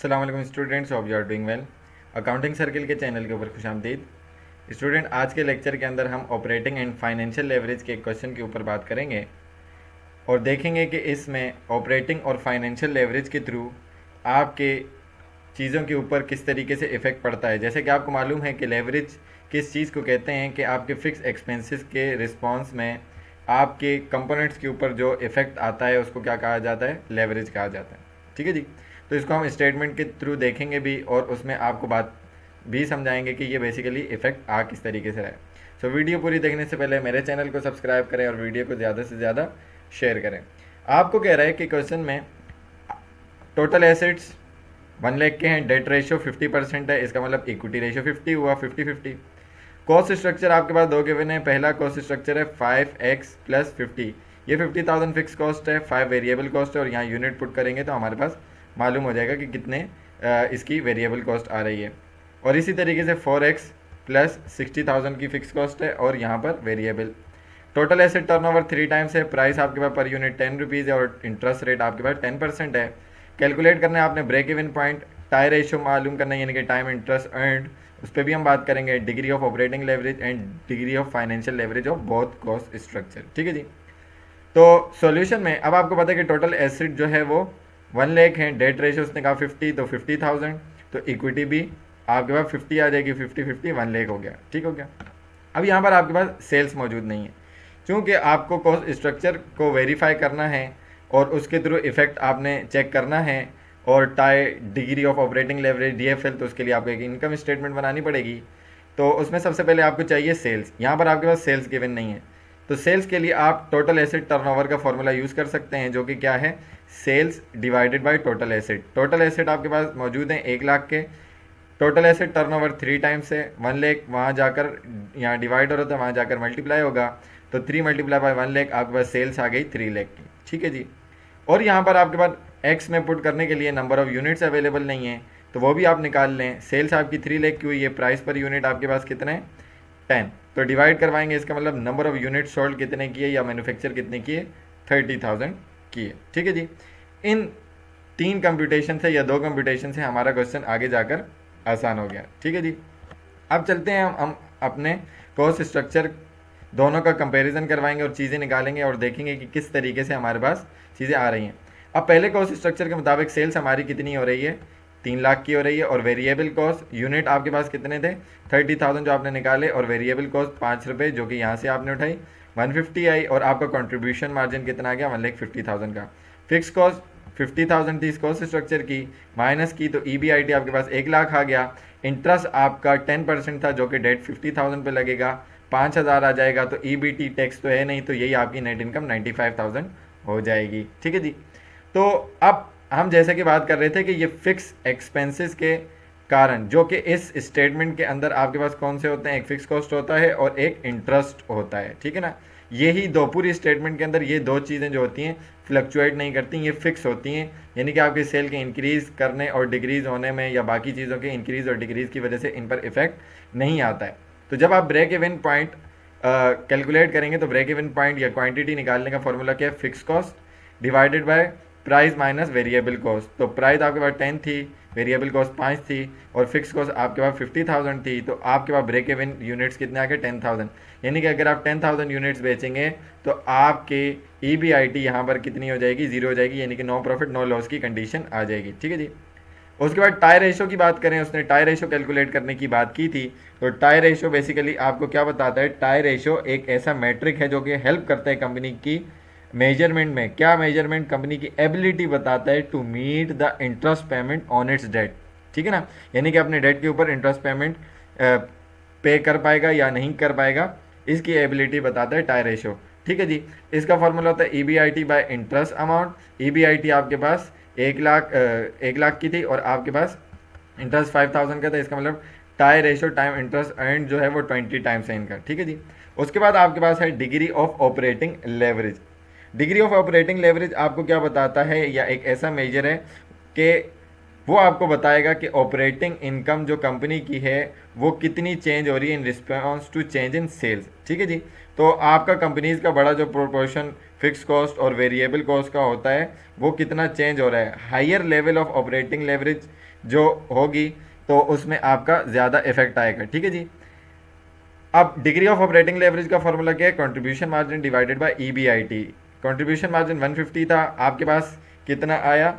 अस्सलाम वालेकुम students, of you are doing well. Accounting circle के चैनल के ऊपर खुशामदीद। स्टूडेंट, आज के लेक्चर के अंदर हम ऑपरेटिंग एंड फाइनेंशियल लेवरेज के क्वेश्चन के ऊपर बात करेंगे और देखेंगे कि इसमें ऑपरेटिंग और फाइनेंशियल लेवरेज के थ्रू आपके चीज़ों के ऊपर किस तरीके से इफ़ेक्ट पड़ता है। जैसे कि आपको मालूम है कि लेवरेज किस चीज़ को कहते हैं कि आपके फिक्स एक्सपेंसेस के रिस्पॉन्स में आपके कंपोनेंट्स के ऊपर जो इफ़ेक्ट आता है उसको क्या कहा जाता है, लेवरेज कहा जाता है। ठीक है जी। तो इसको हम स्टेटमेंट के थ्रू देखेंगे भी और उसमें आपको बात भी समझाएंगे कि ये बेसिकली इफ़ेक्ट आ किस तरीके से रहा है। सो वीडियो पूरी देखने से पहले मेरे चैनल को सब्सक्राइब करें और वीडियो को ज़्यादा से ज़्यादा शेयर करें। आपको कह रहा है कि क्वेश्चन में टोटल एसेट्स 1 लाख के हैं, डेट रेशियो 50% है, इसका मतलब इक्विटी रेशियो 50 हुआ, 50-50। कॉस्ट स्ट्रक्चर आपके पास दो गिवन है। पहला कॉस्ट स्ट्रक्चर है 5x + 50, ये 50,000 फिक्स कॉस्ट है, 5 वेरिएबल कॉस्ट है और यहाँ यूनिट पुट करेंगे तो हमारे पास मालूम हो जाएगा कि कितने इसकी वेरिएबल कॉस्ट आ रही है। और इसी तरीके से 4x + 60,000 की फिक्स कॉस्ट है और यहाँ पर variable. Total asset turnover 3 times है, प्राइस आपके पास पर यूनिट 10 रुपीज़ है और इंटरेस्ट रेट आपके पास 10% है। कैलकुलेट करना है आपने break even point, tie ratio मालूम करना है यानी कि टाइम इंटरेस्ट अर्नड, उस पर भी हम बात करेंगे, degree of operating leverage and degree of financial leverage of both cost structure. ठीक है जी। तो सॉल्यूशन में अब आपको पता है कि टोटल एसेट जो है वो 1 लाख है, डेट रेशियो उसने कहा 50 तो 50,000, तो इक्विटी भी आपके पास 50 आ जाएगी, 50-50 1 लाख हो गया। ठीक हो गया। अब यहाँ पर आपके पास सेल्स मौजूद नहीं है, क्योंकि आपको कॉस्ट स्ट्रक्चर को वेरीफाई करना है और उसके थ्रू इफेक्ट आपने चेक करना है और tie degree of operating leverage DFL, तो उसके लिए आपको एक इनकम स्टेटमेंट बनानी पड़ेगी। तो उसमें सबसे पहले आपको चाहिए सेल्स। यहाँ पर आपके पास सेल्स गिवन नहीं है, तो सेल्स के लिए आप टोटल एसेट टर्नओवर का फॉर्मूला यूज़ कर सकते हैं, जो कि क्या है, sales divided by total asset. Total asset आपके पास मौजूद हैं 1 लाख के, टोटल एसेट टर्नओवर 3 टाइम्स है, 1 लाख वहाँ जाकर यहाँ डिवाइड हो रहा था, वहाँ जाकर मल्टीप्लाई होगा, तो 3 × 1 लाख आपके पास सेल्स आ गई 3 लाख की। ठीक है जी। और यहाँ पर आपके पास एक्स में पुट करने के लिए नंबर ऑफ यूनिट्स अवेलेबल नहीं है, तो वो भी आप निकाल लें। सेल्स आपकी 3 लाख की हुई है, प्राइस पर यूनिट आपके पास कितने हैं, 10, तो डिवाइड करवाएंगे, इसका मतलब नंबर ऑफ यूनिट सोल्ड कितने किए या मैन्युफैक्चर कितने किए, 30,000 किए। ठीक है जी। इन 3 कंप्यूटेशन से या 2 कंप्यूटेशन से हमारा क्वेश्चन आगे जाकर आसान हो गया। ठीक है जी। अब चलते हैं हम अपने कॉस्ट स्ट्रक्चर दोनों का कंपैरिजन करवाएंगे और चीज़ें निकालेंगे और देखेंगे कि किस तरीके से हमारे पास चीज़ें आ रही हैं। अब पहले कॉस्ट स्ट्रक्चर के मुताबिक सेल्स हमारी कितनी हो रही है, 3 लाख की हो रही है, और वेरिएबल कॉस्ट यूनिट आपके पास कितने थे, 30,000 जो आपने निकाले, और वेरिएबल कॉस्ट 5 रुपये जो कि यहाँ से आपने उठाई, 150 आई, और आपका कंट्रीब्यूशन मार्जिन कितना आ गया, 1,50,000 का। फिक्स कॉस्ट 50,000 थी इस कॉस्ट स्ट्रक्चर की, माइनस की तो EBIT आपके पास 1 लाख आ गया। इंटरेस्ट आपका 10% था जो कि डेट 50,000 पे लगेगा, 5,000 आ जाएगा, तो EBT टैक्स तो है नहीं, तो यही आपकी नेट इनकम 95,000 हो जाएगी। ठीक है जी। तो अब हम जैसे कि बात कर रहे थे कि ये फिक्स एक्सपेंसेस के कारण जो कि इस स्टेटमेंट के अंदर आपके पास कौन से होते हैं, एक फिक्स कॉस्ट होता है और एक इंटरेस्ट होता है। ठीक है ना। यही दो पूरी स्टेटमेंट के अंदर ये दो चीज़ें जो होती हैं फ्लक्चुएट नहीं करती, ये फिक्स होती हैं, यानी कि आपके सेल के इंक्रीज़ करने और डिक्रीज़ होने में या बाकी चीज़ों के इंक्रीज़ और डिक्रीज़ की वजह से इन पर इफेक्ट नहीं आता है। तो जब आप ब्रेक इवन पॉइंट कैलकुलेट करेंगे तो ब्रेक इवन पॉइंट या क्वांटिटी निकालने का फॉर्मूला क्या है, fix cost divided by price minus variable cost. तो प्राइस आपके पास 10 थी, वेरिएबल कॉस्ट 5 थी और फिक्स कॉस्ट आपके पास 50,000 थी, तो आपके पास ब्रेक इवन यूनिट्स कितने आ गए, 10,000। यानी कि अगर आप 10,000 यूनिट्स बेचेंगे तो आपके EBIT यहाँ पर कितनी हो जाएगी, 0 हो जाएगी, यानी कि नो प्रॉफिट नो लॉस की कंडीशन आ जाएगी। ठीक है जी। उसके बाद टाई रेशो की बात करें, उसने टाई रेशो कैलकुलेट करने की बात की थी। तो टाई रेशो बेसिकली आपको क्या बताता है, टाई रेशो एक ऐसा मैट्रिक है जो कि हेल्प करता है कंपनी की मेजरमेंट में। क्या मेजरमेंट, कंपनी की एबिलिटी बताता है to meet the interest payment on its debt. ठीक है ना, यानी कि अपने डेट के ऊपर इंटरेस्ट पेमेंट पे कर पाएगा या नहीं कर पाएगा, इसकी एबिलिटी बताता है टाई रेशो। ठीक है जी। इसका फॉर्मूला होता है EBIT bye interest amount. EBIT आपके पास 1 लाख की थी और आपके पास इंटरेस्ट 5,000 का था, इसका मतलब tie ratio time interest earn जो है वो 20 टाइम्स है इनका। ठीक है जी। उसके बाद आपके पास है degree of operating leverage. Degree of operating leverage आपको क्या बताता है, या एक ऐसा मेजर है कि वो आपको बताएगा कि ऑपरेटिंग इनकम जो कंपनी की है वो कितनी चेंज हो रही है in response to change in sales. ठीक है जी। तो आपका कंपनीज का बड़ा जो प्रोपोर्शन फिक्स कॉस्ट और वेरिएबल कॉस्ट का होता है वो कितना चेंज हो रहा है। Higher level of operating leverage जो होगी तो उसमें आपका ज़्यादा इफेक्ट आएगा। ठीक है जी। अब डिग्री ऑफ ऑपरेटिंग लेवरेज का फॉर्मूला क्या है? Contribution margin divided by EBIT. Contribution margin 150 था, आपके पास कितना आया?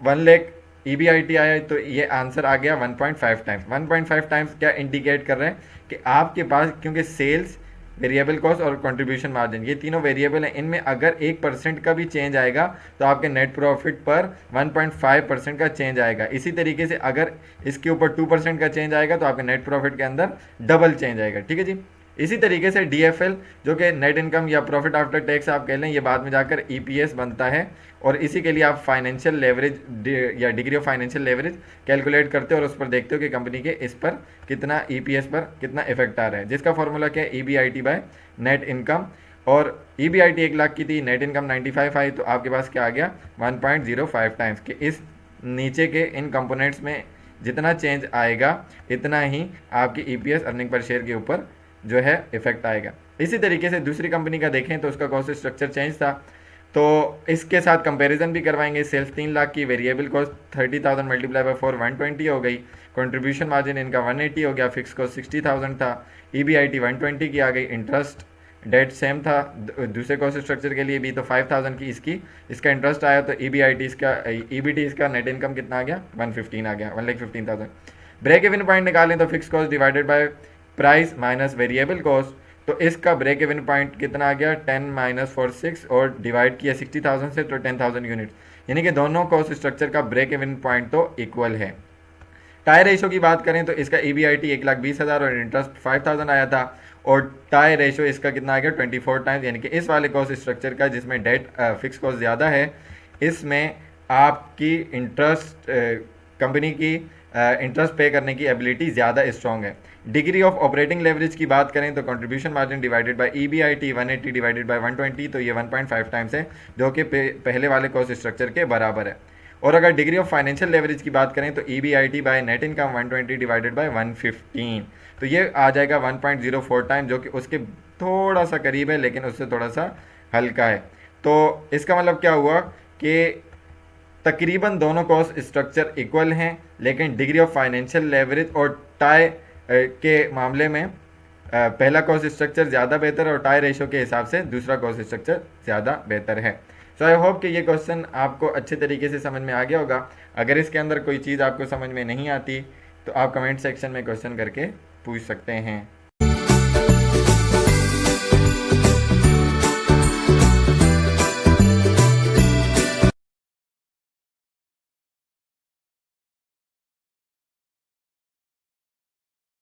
1 लाख। ईबीआईटी आया, तो ये आंसर आ गया 1.5 टाइम्स। 1.5 टाइम्स क्या इंडिकेट कर रहे हैं कि आपके पास, क्योंकि सेल्स, वेरिएबल कॉस्ट और कंट्रीब्यूशन मार्जिन ये तीनों वेरिएबल हैं, इनमें अगर 1% का भी चेंज आएगा तो आपके नेट प्रॉफिट पर 1.5% का चेंज आएगा। इसी तरीके से अगर इसके ऊपर 2% का चेंज आएगा तो आपके नेट प्रॉफिट के अंदर डबल चेंज आएगा। ठीक है जी। इसी तरीके से डीएफएल, जो कि नेट इनकम या प्रॉफिट आफ्टर टैक्स आप कह लें, ये बाद में जाकर ईपीएस बनता है, और इसी के लिए आप फाइनेंशियल लेवरेज या degree of financial leverage calculate करते हो और उस पर देखते हो कि कंपनी के इस पर कितना, ईपीएस पर कितना इफेक्ट आ रहा है, जिसका फॉर्मूला क्या है? EBIT by net income. और ईबीआईटी 1 लाख की थी, नेट इनकम 95 आई, तो आपके पास क्या आ गया? 1.05 टाइम्स के। इस नीचे के इन कंपोनेंट्स में जितना चेंज आएगा इतना ही आपकी ईपीएस, अर्निंग पर शेयर के ऊपर जो है इफेक्ट आएगा। इसी तरीके से दूसरी कंपनी का देखें तो उसका कॉस्ट स्ट्रक्चर चेंज था, तो इसके साथ कंपैरिजन भी करवाएंगे। सेल्स 3 लाख की, वेरिएबल कॉस्ट 30,000 मल्टीप्लाई बाय 4 120 हो गई, कंट्रीब्यूशन मार्जिन इनका 180 हो गया, फिक्स कॉस्ट 60,000 था, ईबीआईटी 120 की आ गई, इंटरेस्ट डेट सेम था दूसरे कॉस्ट स्ट्रक्चर के लिए भी, तो 5,000 की इसका इंटरेस्ट आया, तो ईबीआईटी इसका, ईबीटी इसका, नेट इनकम कितना आ गया? 115 आ गया, 1,15,000। ब्रेक इवन पॉइंट निकालें तो fix cost divided by price minus variable cost, तो इसका ब्रेक इवन पॉइंट कितना आ गया? 10 माइनस 4 6, और डिवाइड किया 60,000 से तो 10,000 यूनिट, यानी कि दोनों कॉस्ट स्ट्रक्चर का ब्रेक इवन पॉइंट तो इक्वल है। टाई रेशो की बात करें तो इसका ईबीआईटी 1,20,000 और इंटरेस्ट 5,000 आया था, और टाई रेशो इसका कितना आ गया? 24 टाइम्स, यानी कि इस वाले कॉस्ट स्ट्रक्चर का जिसमें डेट फिक्स कॉस्ट ज़्यादा है, इसमें आपकी इंटरेस्ट, कंपनी की इंटरेस्ट पे करने की एबिलिटी ज़्यादा स्ट्रॉन्ग है। डिग्री ऑफ ऑपरेटिंग लेवरेज की बात करें तो contribution margin divided by EBIT 180 divided by 120, तो ये 1.5 टाइम्स है, जो कि पहले वाले कॉस्ट स्ट्रक्चर के बराबर है। और अगर डिग्री ऑफ फाइनेंशियल लेवरेज की बात करें तो EBIT by net income 120 divided by 115, तो ये आ जाएगा 1.04 टाइम, जो कि उसके थोड़ा सा करीब है लेकिन उससे थोड़ा सा हल्का है। तो इसका मतलब क्या हुआ कि तकरीबन दोनों कॉस्ट स्ट्रक्चर इक्वल हैं, लेकिन डिग्री ऑफ फाइनेंशियल लेवरेज और टाई के मामले में पहला कॉस्ट स्ट्रक्चर ज़्यादा बेहतर है, और टाई रेशो के हिसाब से दूसरा कॉस्ट स्ट्रक्चर ज़्यादा बेहतर है। सो आई होप कि ये क्वेश्चन आपको अच्छे तरीके से समझ में आ गया होगा। अगर इसके अंदर कोई चीज़ आपको समझ में नहीं आती तो आप कमेंट सेक्शन में क्वेश्चन करके पूछ सकते हैं।